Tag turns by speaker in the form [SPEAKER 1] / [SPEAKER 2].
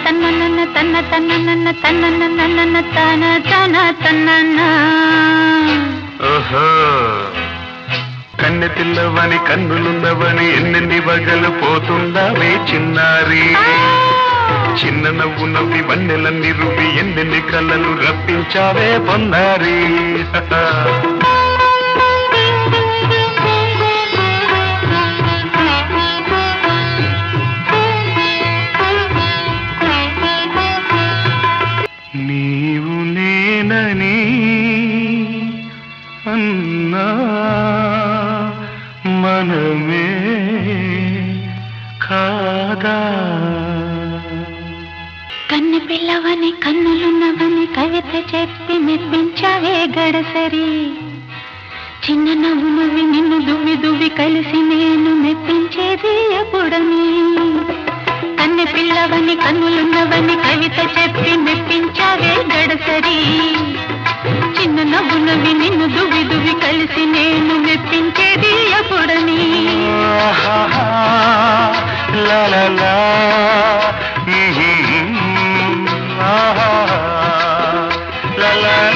[SPEAKER 1] తన్నన్న తన్న తన్నన్న తన్నన్న తన తన తన్నన్న.
[SPEAKER 2] ఓహో కన్నె పిల్లవని కన్నులున్నవని ఎన్నెన్ని వగలు పోతుందావే చిన్నారి. చిన్న నవ్వు నవ్వి వన్నెలన్నీ రువి ఎన్నెన్ని కళ్ళలు రప్పించావే పొన్నారి. నీవు నేనని అన్నా మనమే కాదా.
[SPEAKER 1] కన్నె పిల్లవని కన్నులున్నవని కవిత చెప్పి మెప్పించావే గడసరి. చిన్న నవ్వు నవ్వి నిన్ను దువ్వి దువ్వి కలిసి నేను మెప్పించేది ఎప్పుడని. కన్నె పిల్లవని కన్నులున్నవని కవిత చెప్పి మెప్పించావే గడసరి. చిన్న నవ్వు నవ్వి నిన్ను దువ్వి దువ్వి కలిసి నేను మెప్పించేది ఎప్పుడని.
[SPEAKER 2] లా లా లా లా లా